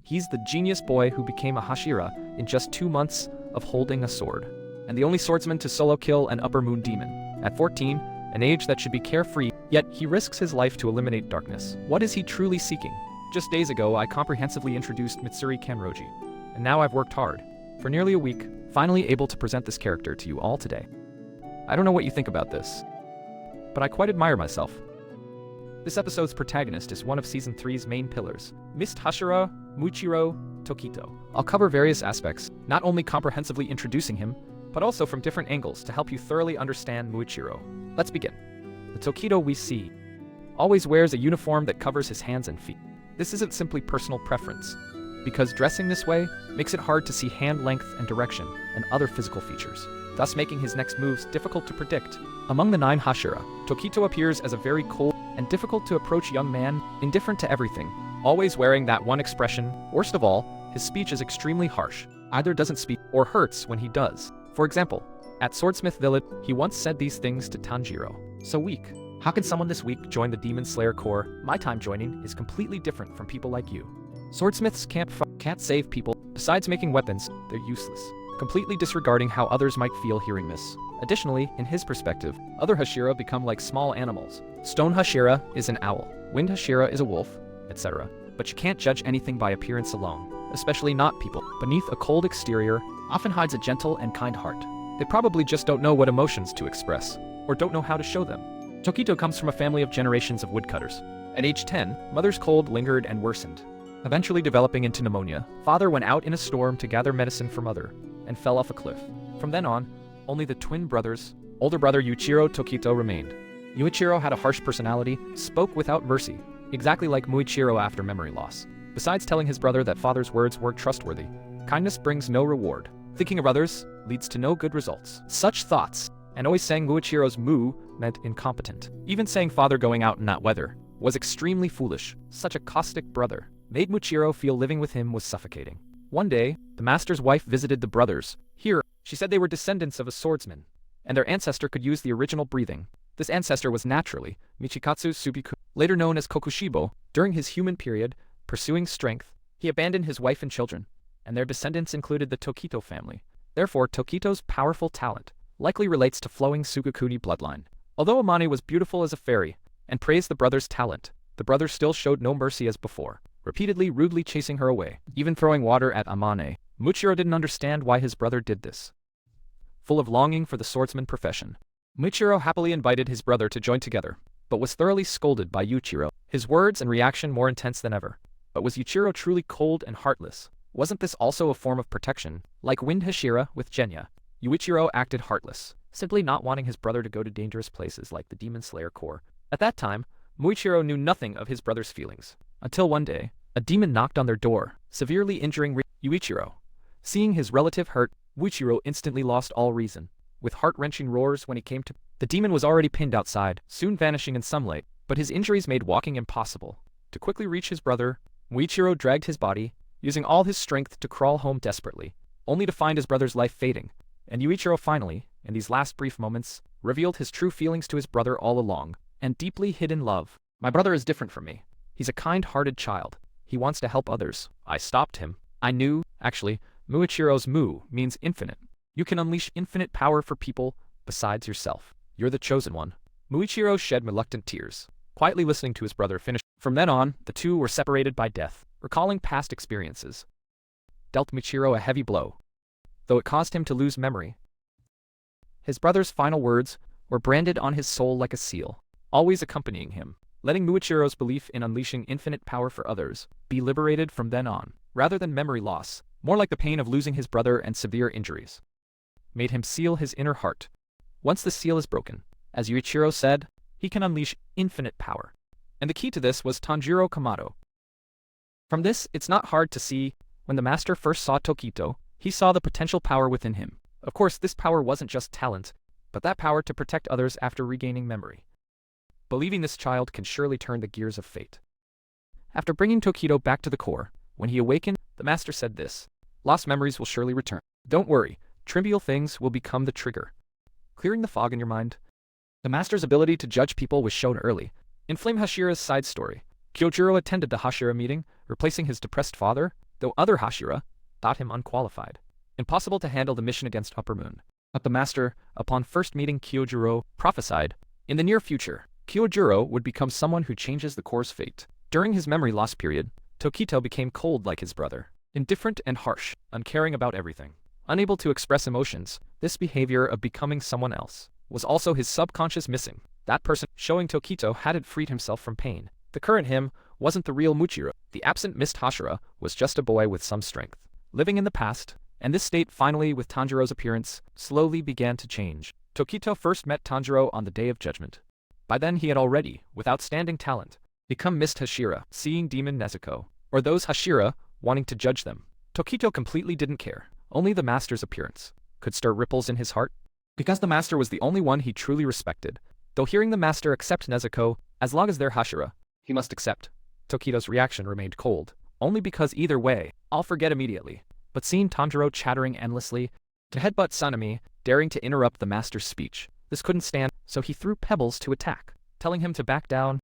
He's the genius boy who became a Hashira in just 2 months of holding a sword, and the only swordsman to solo kill an upper moon demon. At 14, an age that should be carefree, yet he risks his life to eliminate darkness. What is he truly seeking? Just days ago, I comprehensively introduced Mitsuri Kanroji, and now I've worked hard, for nearly a week, finally able to present this character to you all today. I don't know what you think about this, but I quite admire myself. This episode's protagonist is one of Season 3's main pillars, Mist Hashira Muichiro Tokito. I'll cover various aspects, not only comprehensively introducing him, but also from different angles to help you thoroughly understand Muichiro. Let's begin. The Tokito we see always wears a uniform that covers his hands and feet. This isn't simply personal preference, because dressing this way makes it hard to see hand length and direction and other physical features, thus making his next moves difficult to predict. Among the 9 Hashira, Tokito appears as a very cold and difficult to approach young man, indifferent to everything, always wearing that one expression. Worst of all, his speech is extremely harsh, either doesn't speak or hurts when he does. For example, at Swordsmith Village, he once said these things to Tanjiro. So weak. How can someone this weak join the Demon Slayer Corps? My time joining is completely different from people like you. Swordsmiths can't save people. Besides making weapons, they're useless, completely disregarding how others might feel hearing this. Additionally, in his perspective, other Hashira become like small animals. Stone Hashira is an owl, Wind Hashira is a wolf, etc. But you can't judge anything by appearance alone, especially not people. Beneath a cold exterior often hides a gentle and kind heart. They probably just don't know what emotions to express, or don't know how to show them. Tokito comes from a family of generations of woodcutters. At age 10, mother's cold lingered and worsened, eventually developing into pneumonia. Father went out in a storm to gather medicine for mother, and fell off a cliff. From then on, only the twin brothers, older brother Yuichiro Tokito remained. Yuichiro had a harsh personality, spoke without mercy, exactly like Muichiro after memory loss. Besides telling his brother that father's words weren't trustworthy, kindness brings no reward. Thinking of others leads to no good results. Such thoughts, and always saying Muichiro's mu meant incompetent. Even saying father going out in that weather was extremely foolish. Such a caustic brother made Muichiro feel living with him was suffocating. One day, the master's wife visited the brothers. Here, she said they were descendants of a swordsman, and their ancestor could use the original breathing. This ancestor was naturally Michikatsu Subiku, later known as Kokushibo. During his human period, pursuing strength, he abandoned his wife and children, and their descendants included the Tokito family. Therefore, Tokito's powerful talent likely relates to flowing Sugakuni bloodline. Although Amane was beautiful as a fairy and praised the brothers' talent, the brothers still showed no mercy as before, repeatedly rudely chasing her away, even throwing water at Amane. Muichiro didn't understand why his brother did this. Full of longing for the swordsman profession, Muichiro happily invited his brother to join together, but was thoroughly scolded by Yuichiro, his words and reaction more intense than ever. But was Yuichiro truly cold and heartless? Wasn't this also a form of protection? Like Wind Hashira with Genya, Yuichiro acted heartless, simply not wanting his brother to go to dangerous places like the Demon Slayer Corps. At that time, Muichiro knew nothing of his brother's feelings, until one day, a demon knocked on their door, severely injuring Yuichiro. Seeing his relative hurt, Muichiro instantly lost all reason, with heart-wrenching roars when he came to. The demon was already pinned outside, soon vanishing in sunlight, but his injuries made walking impossible. To quickly reach his brother, Muichiro dragged his body, using all his strength to crawl home desperately, only to find his brother's life fading. And Yuichiro finally, in these last brief moments, revealed his true feelings to his brother all along, and deeply hidden love. My brother is different from me. He's a kind-hearted child. He wants to help others. I stopped him. I knew, actually, Muichiro's mu means infinite. You can unleash infinite power for people besides yourself. You're the chosen one. Muichiro shed reluctant tears, quietly listening to his brother finish. From then on, the two were separated by death. Recalling past experiences dealt Muichiro a heavy blow, though it caused him to lose memory. His brother's final words were branded on his soul like a seal, always accompanying him, letting Muichiro's belief in unleashing infinite power for others be liberated from then on, rather than memory loss, more like the pain of losing his brother and severe injuries, made him seal his inner heart. Once the seal is broken, as Yuichiro said, he can unleash infinite power. And the key to this was Tanjiro Kamado. From this, it's not hard to see, when the master first saw Tokito, he saw the potential power within him. Of course, this power wasn't just talent, but that power to protect others after regaining memory. Believing this child can surely turn the gears of fate. After bringing Tokito back to the core, when he awakened, the master said this: lost memories will surely return. Don't worry, trivial things will become the trigger, clearing the fog in your mind. The master's ability to judge people was shown early. In Flame Hashira's side story, Kyojuro attended the Hashira meeting, replacing his depressed father, though other Hashira thought him unqualified. Impossible to handle the mission against Upper Moon. But the master, upon first meeting Kyojuro, prophesied, in the near future, Kyojuro would become someone who changes the Corps' fate. During his memory loss period, Tokito became cold like his brother, indifferent and harsh, uncaring about everything. Unable to express emotions, this behavior of becoming someone else was also his subconscious missing. That person showing Tokito hadn't freed himself from pain. The current him wasn't the real Muichiro. The absent missed Hashira was just a boy with some strength, living in the past, and this state finally with Tanjiro's appearance slowly began to change. Tokito first met Tanjiro on the Day of Judgment. By then he had already, with outstanding talent, become missed Hashira, seeing demon Nezuko, or those Hashira wanting to judge them. Tokito completely didn't care. Only the master's appearance could stir ripples in his heart, because the master was the only one he truly respected. Though hearing the master accept Nezuko, as long as they're Hashira, he must accept. Tokito's reaction remained cold, only because either way, I'll forget immediately. But seeing Tanjiro chattering endlessly, to headbutt Sanemi, daring to interrupt the master's speech, this couldn't stand, so he threw pebbles to attack, telling him to back down.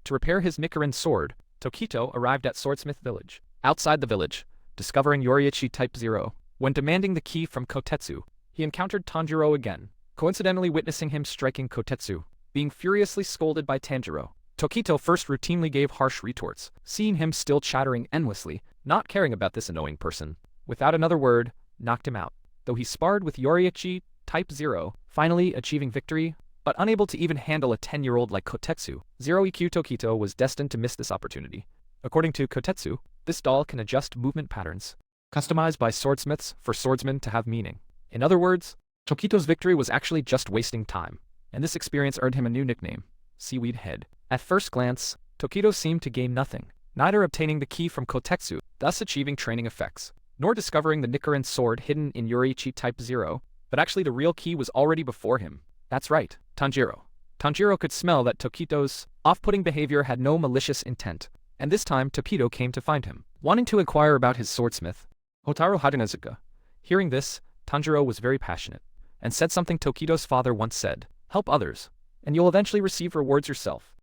To repair his Nichiren sword, Tokito arrived at Swordsmith Village. Outside the village, discovering Yuichiro Type 0, when demanding the key from Kotetsu, he encountered Tanjiro again, coincidentally witnessing him striking Kotetsu, being furiously scolded by Tanjiro. Tokito first routinely gave harsh retorts, seeing him still chattering endlessly, not caring about this annoying person. Without another word, knocked him out, though he sparred with Yuichiro Type 0, finally achieving victory, but unable to even handle a 10-year-old like Kotetsu. 0EQ Tokito was destined to miss this opportunity. According to Kotetsu, this doll can adjust movement patterns, customized by swordsmiths for swordsmen to have meaning. In other words, Tokito's victory was actually just wasting time, and this experience earned him a new nickname, Seaweed Head. At first glance, Tokito seemed to gain nothing, neither obtaining the key from Kotetsu, thus achieving training effects, nor discovering the Nichiren sword hidden in Yuichiro Type 0, but actually the real key was already before him. That's right, Tanjiro. Tanjiro could smell that Tokito's off-putting behavior had no malicious intent, and this time Tokito came to find him, wanting to inquire about his swordsmith, Hotaru Haganezuka. Hearing this, Tanjiro was very passionate, and said something Tokito's father once said, help others, and you'll eventually receive rewards yourself.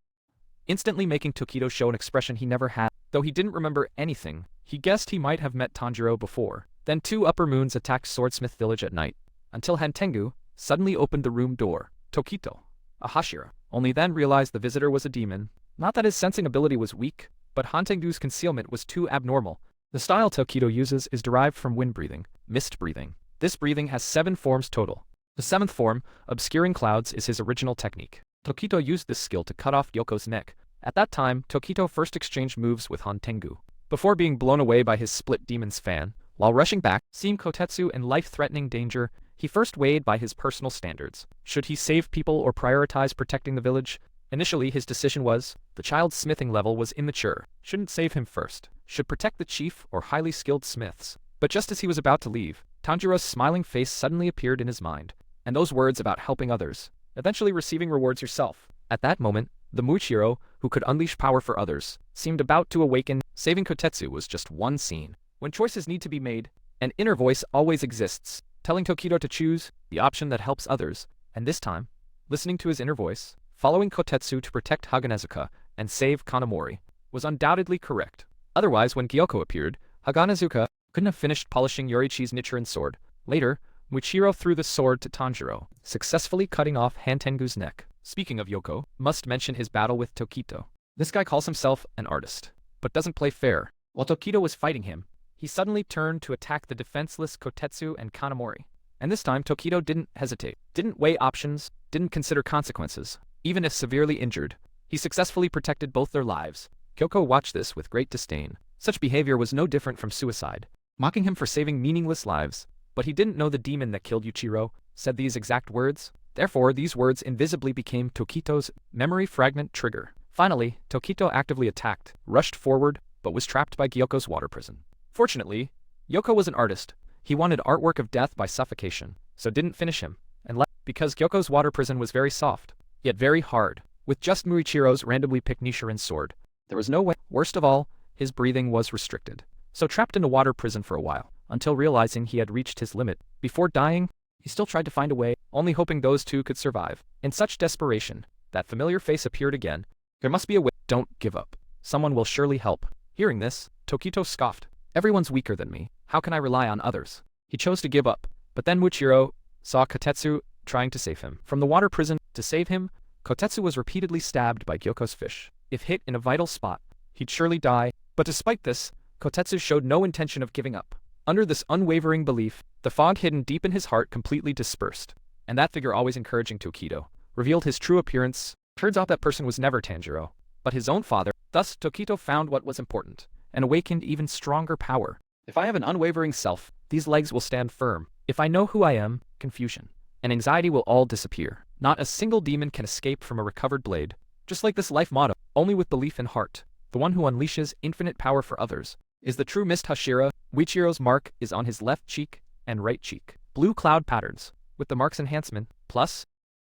Instantly making Tokito show an expression he never had, though he didn't remember anything. He guessed he might have met Tanjiro before. Then two upper moons attacked Swordsmith Village at night, until Hantengu suddenly opened the room door. Tokito, a Hashira, only then realized the visitor was a demon. Not that his sensing ability was weak, but Hantengu's concealment was too abnormal. The style Tokito uses is derived from wind breathing, mist breathing. This breathing has 7 forms total. The 7th form, obscuring clouds, is his original technique. Tokito used this skill to cut off Gyoko's neck. At that time, Tokito first exchanged moves with Hantengu, before being blown away by his split demon's fan. While rushing back, seeing Kotetsu in life-threatening danger, he first weighed by his personal standards. Should he save people or prioritize protecting the village? Initially, his decision was, the child's smithing level was immature, shouldn't save him first, should protect the chief or highly skilled smiths. But just as he was about to leave, Tanjiro's smiling face suddenly appeared in his mind, and those words about helping others, eventually receiving rewards yourself. At that moment, the Muichiro, who could unleash power for others, seemed about to awaken. Saving Kotetsu was just one scene. When choices need to be made, an inner voice always exists, telling Tokito to choose the option that helps others, and this time, listening to his inner voice, following Kotetsu to protect Haganezuka and save Kanamori, was undoubtedly correct. Otherwise, when Gyoko appeared, Haganezuka couldn't have finished polishing Yuichiro's Nichiren sword. Later, Muichiro threw the sword to Tanjiro, successfully cutting off Hantengu's neck. Speaking of Yoko, must mention his battle with Tokito. This guy calls himself an artist, but doesn't play fair. While Tokito was fighting him, he suddenly turned to attack the defenseless Kotetsu and Kanamori. And this time Tokito didn't hesitate, didn't weigh options, didn't consider consequences. Even if severely injured, he successfully protected both their lives. Kyoko watched this with great disdain. Such behavior was no different from suicide, mocking him for saving meaningless lives. But he didn't know the demon that killed Yuichiro said these exact words. Therefore, these words invisibly became Tokito's memory fragment trigger. Finally, Tokito actively attacked, rushed forward, but was trapped by Gyoko's water prison. Fortunately, Yoko was an artist. He wanted artwork of death by suffocation, so didn't finish him, and left because Gyoko's water prison was very soft, yet very hard. With just Muichiro's randomly picked Nichiren sword, there was no way. Worst of all, his breathing was restricted, so trapped in a water prison for a while, until realizing he had reached his limit. Before dying, he still tried to find a way, only hoping those two could survive. In such desperation, that familiar face appeared again. There must be a way. Don't give up. Someone will surely help. Hearing this, Tokito scoffed. Everyone's weaker than me. How can I rely on others? He chose to give up, but then Muichiro saw Kotetsu trying to save him. From the water prison, to save him, Kotetsu was repeatedly stabbed by Gyoko's fish. If hit in a vital spot, he'd surely die, but despite this, Kotetsu showed no intention of giving up. Under this unwavering belief, the fog hidden deep in his heart completely dispersed. And that figure always encouraging Tokito revealed his true appearance. Turns out that person was never Tanjiro, but his own father. Thus, Tokito found what was important, and awakened even stronger power. If I have an unwavering self, these legs will stand firm. If I know who I am, confusion and anxiety will all disappear. Not a single demon can escape from a recovered blade. Just like this life motto, only with belief in heart, the one who unleashes infinite power for others, is the true Mist Hashira. Muichiro's mark is on his left cheek and right cheek. Blue cloud patterns, with the mark's enhancement, plus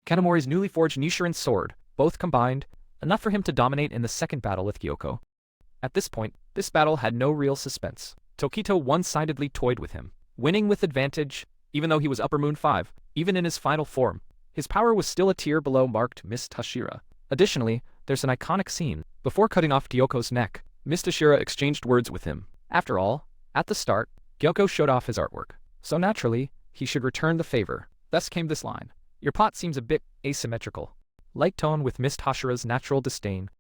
Kanamori's newly forged Nichiren sword, both combined, enough for him to dominate in the second battle with Gyoko. At this point, this battle had no real suspense. Tokito one-sidedly toyed with him, winning with advantage, even though he was Upper Moon 5, even in his final form. His power was still a tier below marked Mist Hashira. Additionally, there's an iconic scene. Before cutting off Gyoko's neck, Mist Hashira exchanged words with him. After all, at the start, Gyoko showed off his artwork, so naturally, he should return the favor. Thus came this line. Your plot seems a bit asymmetrical. Light tone with Mist Hashira's natural disdain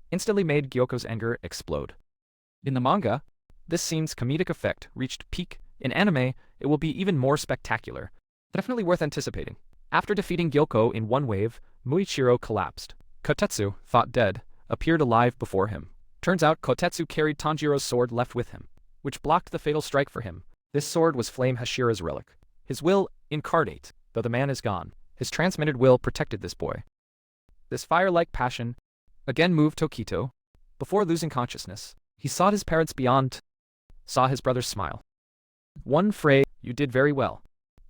instantly made Gyoko's anger explode. In the manga, this scene's comedic effect reached peak. In anime, it will be even more spectacular. Definitely worth anticipating. After defeating Gyoko in one wave, Muichiro collapsed. Kotetsu, thought dead, appeared alive before him. Turns out Kotetsu carried Tanjiro's sword left with him, which blocked the fatal strike for him. This sword was Flame Hashira's relic. His will incarnate, though the man is gone. His transmitted will protected this boy. This fire-like passion again moved Tokito. Before losing consciousness, he sought his parents beyond, saw his brother's smile. One phrase, "You did very well,"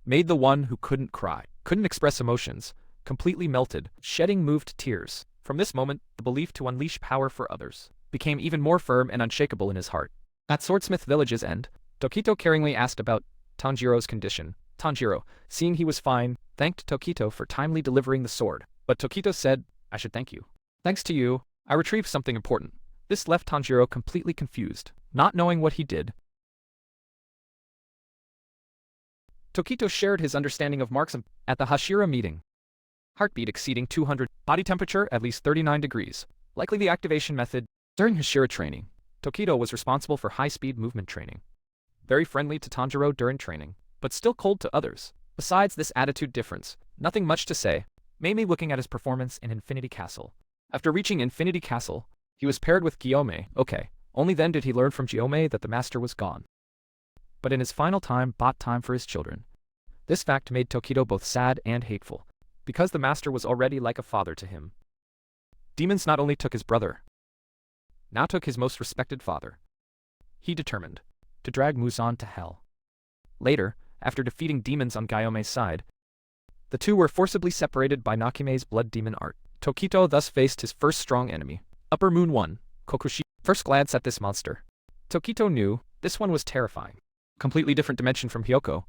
made the one who couldn't cry, couldn't express emotions, completely melted, shedding moved tears. From this moment, the belief to unleash power for others became even more firm and unshakable in his heart. At Swordsmith Village's end, Tokito caringly asked about Tanjiro's condition. Tanjiro, seeing he was fine, thanked Tokito for timely delivering the sword. But Tokito said, "I should thank you. Thanks to you, I retrieved something important." This left Tanjiro completely confused, not knowing what he did. Tokito shared his understanding of marksmanship at the Hashira meeting. Heartbeat exceeding 200, body temperature at least 39 degrees. Likely the activation method. During Hashira training, Tokito was responsible for high-speed movement training. Very friendly to Tanjiro during training, but still cold to others. Besides this attitude difference, nothing much to say, mainly looking at his performance in Infinity Castle. After reaching Infinity Castle, he was paired with Gyomei. Okay, only then did he learn from Gyomei that the master was gone. But in his final time bought time for his children. This fact made Tokito both sad and hateful, because the master was already like a father to him. Demons not only took his brother, now took his most respected father. He determined to drag Muzan to hell. Later, after defeating demons on Gyomei's side, the two were forcibly separated by Nakimei's blood demon art. Tokito thus faced his first strong enemy, Upper Moon 1, Kokushibo. First glance at this monster, Tokito knew this one was terrifying. Completely different dimension from Hyoko.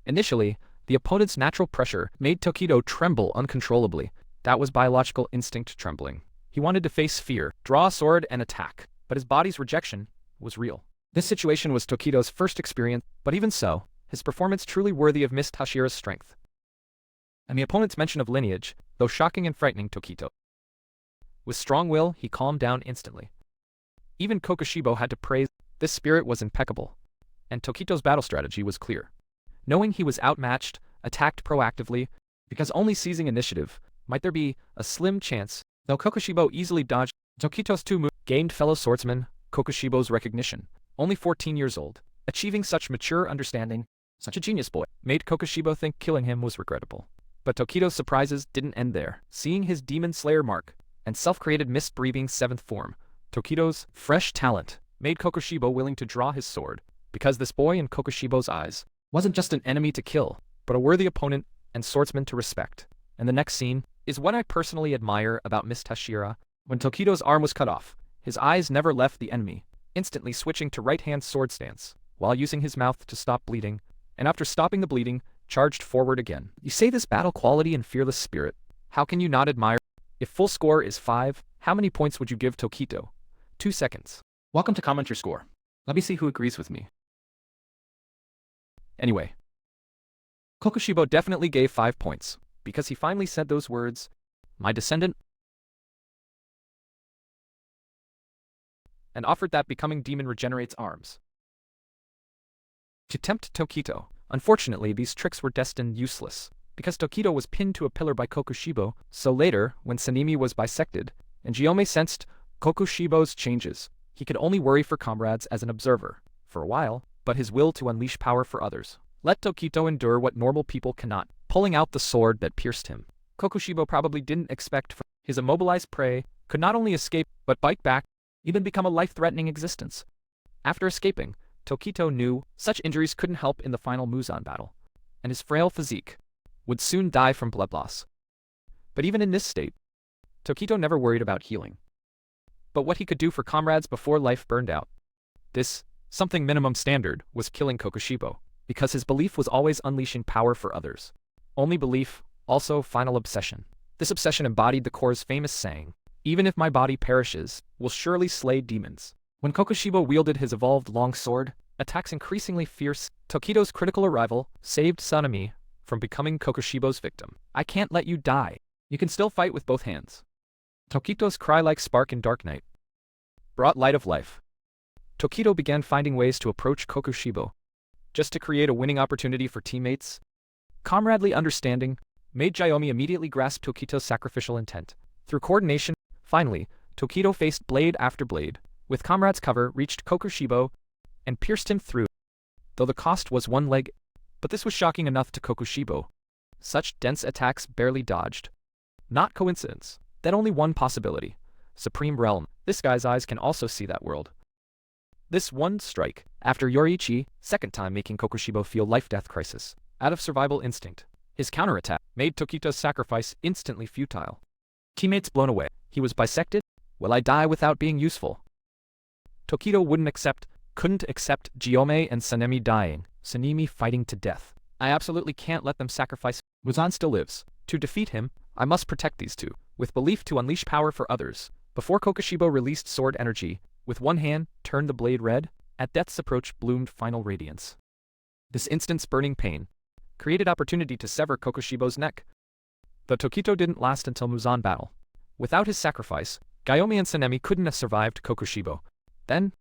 Initially, the opponent's natural pressure made Tokito tremble uncontrollably. That was biological instinct trembling. He wanted to face fear, draw a sword and attack, but his body's rejection was real. This situation was Tokito's first experience, but even so, his performance truly worthy of Mist Hashira's strength. And the opponent's mention of lineage, though shocking and frightening Tokito. With strong will, he calmed down instantly. Even Kokushibo had to praise. This spirit was impeccable, and Tokito's battle strategy was clear. Knowing he was outmatched, attacked proactively, because only seizing initiative, might there be a slim chance, though Kokushibo easily dodged. Tokito's two moves gained fellow swordsman Kokushibo's recognition. Only 14 years old, achieving such mature understanding, such a genius boy, made Kokushibo think killing him was regrettable. But Tokito's surprises didn't end there. Seeing his demon slayer mark and self-created mist-breathing 7th form, Tokito's fresh talent made Kokushibo willing to draw his sword, because this boy in Kokushibo's eyes wasn't just an enemy to kill, but a worthy opponent and swordsman to respect. And the next scene is what I personally admire about Mist Hashira. When Tokito's arm was cut off, his eyes never left the enemy, instantly switching to right-hand sword stance, while using his mouth to stop bleeding, and after stopping the bleeding, charged forward again. You say this battle quality and fearless spirit. How can you not admire? If full score is 5, how many points would you give Tokito? 2 seconds. Welcome to Comment Your Score. Let me see who agrees with me. Anyway, Kokushibo definitely gave 5 points, because he finally said those words, "My descendant," and offered that becoming demon regenerates arms. To tempt Tokito. Unfortunately, these tricks were destined useless, because Tokito was pinned to a pillar by Kokushibo, so later, when Sanemi was bisected, and Gyomei sensed Kokushibo's changes, he could only worry for comrades as an observer, for a while, but his will to unleash power for others let Tokito endure what normal people cannot, pulling out the sword that pierced him. Kokushibo probably didn't expect his immobilized prey could not only escape but bite back, even become a life-threatening existence. After escaping, Tokito knew such injuries couldn't help in the final Muzan battle, and his frail physique would soon die from blood loss. But even in this state, Tokito never worried about healing. But what he could do for comrades before life burned out. This, something minimum standard, was killing Kokushibo, because his belief was always unleashing power for others. Only belief, also final obsession. This obsession embodied the core's famous saying, "Even if my body perishes, will surely slay demons." When Kokushibo wielded his evolved long sword, attacks increasingly fierce, Tokito's critical arrival saved Sanemi from becoming Kokushibo's victim. "I can't let you die. You can still fight with both hands." Tokito's cry like spark in dark night brought light of life. Tokito began finding ways to approach Kokushibo, just to create a winning opportunity for teammates. Comradely understanding made gyomei immediately grasp Tokito's sacrificial intent. Through coordination, finally, Tokito faced blade after blade, with comrades' cover reached Kokushibo and pierced him through, though the cost was one leg, but this was shocking enough to Kokushibo. Such dense attacks barely dodged. Not coincidence. That only one possibility. Supreme Realm. This guy's eyes can also see that world. This one strike, after Yoichi, second time making Kokushibo feel life-death crisis, out of survival instinct. His counterattack made Tokito's sacrifice instantly futile. Teammates blown away. He was bisected? Will I die without being useful? Tokito couldn't accept Gyomei and Sanemi dying, Sanemi fighting to death. I absolutely can't let them sacrifice. Muzan still lives. To defeat him, I must protect these two, with belief to unleash power for others. Before Kokushibo released sword energy, with one hand, turned the blade red, at death's approach bloomed final radiance. This instant's burning pain created opportunity to sever Kokushibo's neck. But Tokito didn't last until Muzan battle. Without his sacrifice, Gyomei and Sanemi couldn't have survived Kokushibo. Then,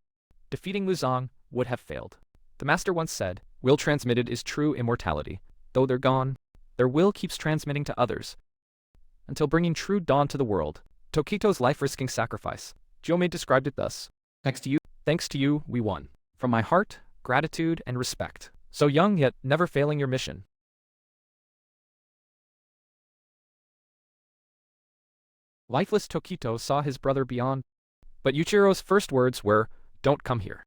defeating Muzan would have failed. The master once said, "Will transmitted is true immortality. Though they're gone, their will keeps transmitting to others, until bringing true dawn to the world." Tokito's life-risking sacrifice. Gyomei described it thus. Thanks to you, we won. From my heart, gratitude and respect. So young yet never failing your mission. Lifeless Tokito saw his brother beyond, but Yuichiro's first words were, "Don't come here."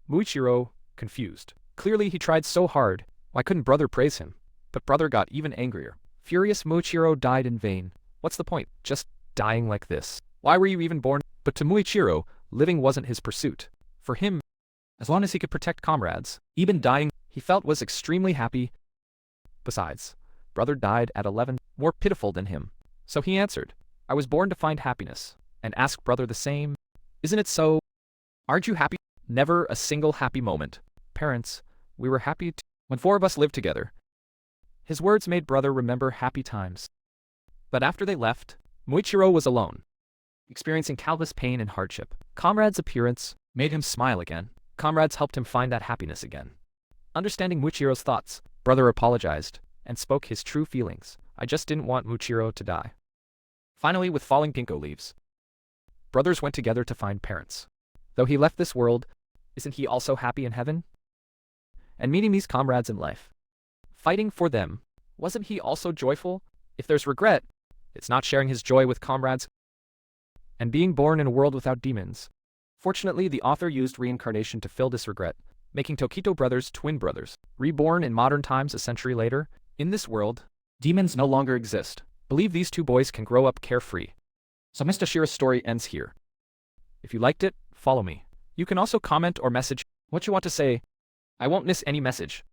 Muichiro, confused. Clearly he tried so hard, why couldn't brother praise him? But brother got even angrier. Furious, Muichiro died in vain. What's the point, just dying like this? Why were you even born? But to Muichiro, living wasn't his pursuit. For him, as long as he could protect comrades, even dying, he felt was extremely happy. Besides, brother died at 11, more pitiful than him. So he answered, "I was born to find happiness," and asked brother the same. "Isn't it so? Aren't you happy?" Never a single happy moment. Parents, we were happy when 4 of us lived together. His words made brother remember happy times. But after they left, Muichiro was alone, experiencing countless pain and hardship. Comrades' appearance made him smile again. Comrades helped him find that happiness again. Understanding Muichiro's thoughts, brother apologized and spoke his true feelings. "I just didn't want Muichiro to die." Finally, with falling ginkgo leaves, brothers went together to find parents. Though he left this world, isn't he also happy in heaven? And meeting these comrades in life, fighting for them, wasn't he also joyful? If there's regret, it's not sharing his joy with comrades and being born in a world without demons. Fortunately, the author used reincarnation to fill this regret, making Tokito brothers twin brothers. Reborn in modern times a century later, in this world, demons no longer exist. Believe these two boys can grow up carefree. So Mr. Hashira's story ends here. If you liked it, follow me. You can also comment or message what you want to say. I won't miss any message.